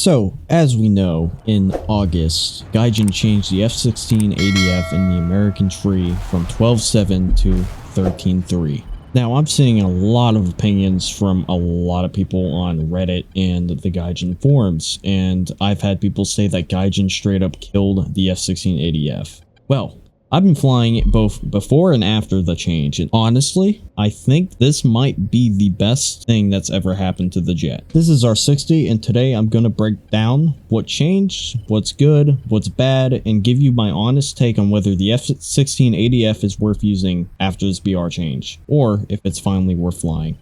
So, as we know, in August, Gaijin changed the F-16ADF in the American tree from 12.7 to 13.3. Now, I'm seeing a lot of opinions from a lot of people on Reddit and the Gaijin forums, and I've had people say that Gaijin straight up killed the F-16ADF. Well, I've been flying it both before and after the change, and honestly, I think this might be the best thing that's ever happened to the jet. This is our 60, and today I'm going to break down what changed, what's good, what's bad, and give you my honest take on whether the F-16ADF is worth using after this BR change, or if it's finally worth flying.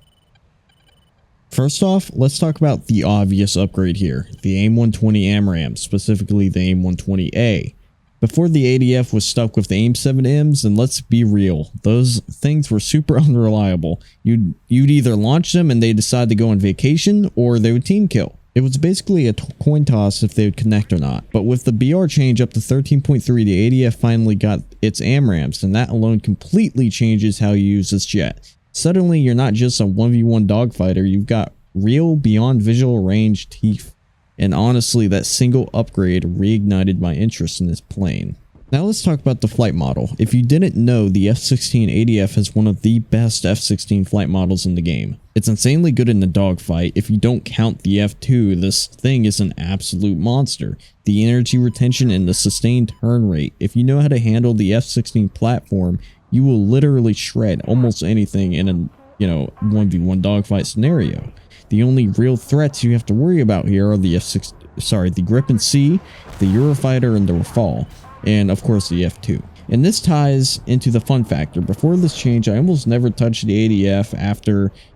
First off, let's talk about the obvious upgrade here, the AIM-120 AMRAAMs, specifically the AIM-120A. Before the ADF was stuck with the AIM-7Ms, and let's be real, those things were super unreliable. You'd either launch them and they decide to go on vacation, or they would team kill. It was basically a coin toss if they would connect or not. But with the BR change up to 13.3, the ADF finally got its AMRAAMs, and that alone completely changes how you use this jet. Suddenly, you're not just a 1v1 dogfighter, you've got real beyond visual range teeth. And honestly, that single upgrade reignited my interest in this plane. Now let's talk about the flight model. If you didn't know, the F-16ADF is one of the best F-16 flight models in the game. It's insanely good in the dogfight. If you don't count the F-2, this thing is an absolute monster. The energy retention and the sustained turn rate. If you know how to handle the F-16 platform, you will literally shred almost anything in a 1v1 dogfight scenario. The only real threats you have to worry about here are the the Gripen C, the Eurofighter, and the Rafale, and of course the F-2. And this ties into the fun factor. Before this change, I almost never touched the ADF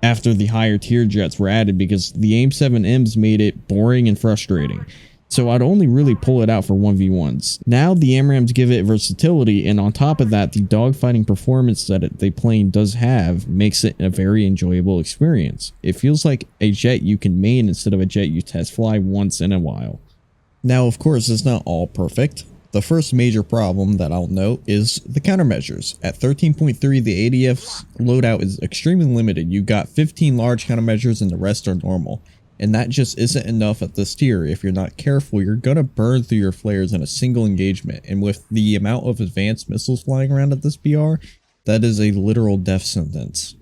after the higher tier jets were added because the AIM-7Ms made it boring and frustrating. So I'd only really pull it out for 1v1s. Now the AMRAAMs give it versatility, and on top of that, the dogfighting performance that the plane does have makes it a very enjoyable experience. It feels like a jet you can main instead of a jet you test fly once in a while. Now, of course, it's not all perfect. The first major problem that I'll note is the countermeasures. At 13.3, the ADF's loadout is extremely limited. You got 15 large countermeasures and the rest are normal. And that just isn't enough at this tier. If you're not careful, you're gonna burn through your flares in a single engagement. And with the amount of advanced missiles flying around at this BR, that is a literal death sentence.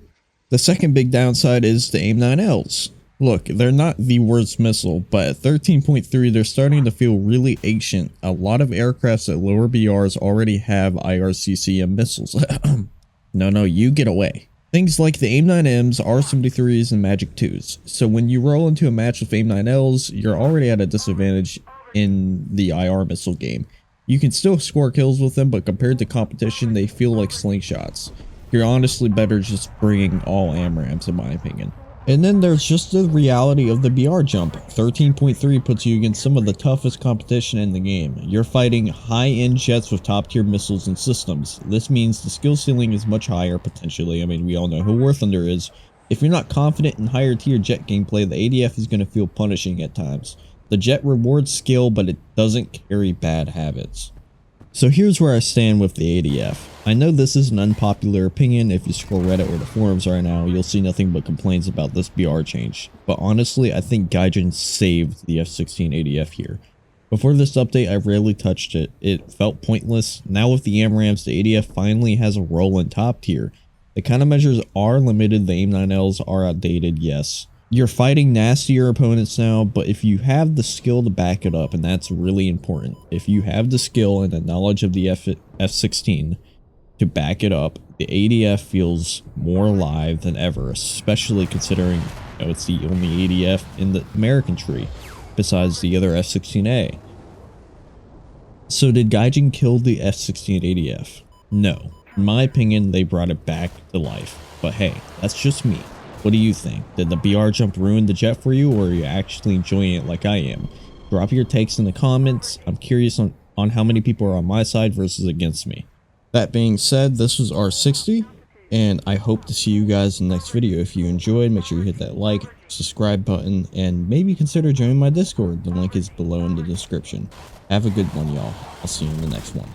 The second big downside is the AIM-9Ls. Look, they're not the worst missile, but at 13.3, they're starting to feel really ancient. A lot of aircrafts at lower BRs already have IRCCM missiles. No, you get away. Things like the AIM-9Ms, R-73s, and Magic 2s. So when you roll into a match with AIM-9Ls, you're already at a disadvantage in the IR missile game. You can still score kills with them, but compared to competition, they feel like slingshots. You're honestly better just bringing all AMRAAMs in my opinion. And then there's just the reality of the BR jump. 13.3 puts you against some of the toughest competition in the game. You're fighting high-end jets with top-tier missiles and systems. This means the skill ceiling is much higher potentially. I mean, we all know who War Thunder is. If you're not confident in higher-tier jet gameplay, the ADF is going to feel punishing at times. The jet rewards skill, but it doesn't carry bad habits. So here's where I stand with the ADF. I know this is an unpopular opinion. If you scroll Reddit or the forums right now, you'll see nothing but complaints about this BR change. But honestly, I think Gaijin saved the F-16ADF here. Before this update, I rarely touched it. It felt pointless. Now with the AMRAAMs, the ADF finally has a role in top tier. The countermeasures are limited. The AIM-9Ls are outdated, yes. You're fighting nastier opponents now, but if you have the skill to back it up, and that's really important, if you have the skill and the knowledge of the F-16 to back it up, the ADF feels more alive than ever, especially considering it's the only ADF in the American tree, besides the other F-16A. So did Gaijin kill the F-16ADF? No. In my opinion, they brought it back to life. But hey, that's just me. What do you think? Did the BR jump ruin the jet for you, or are you actually enjoying it like I am? Drop your takes in the comments. I'm curious on how many people are on my side versus against me. That being said, this was R60, and I hope to see you guys in the next video. If you enjoyed, make sure you hit that like, subscribe button, and maybe consider joining my Discord. The link is below in the description. Have a good one, y'all. I'll see you in the next one.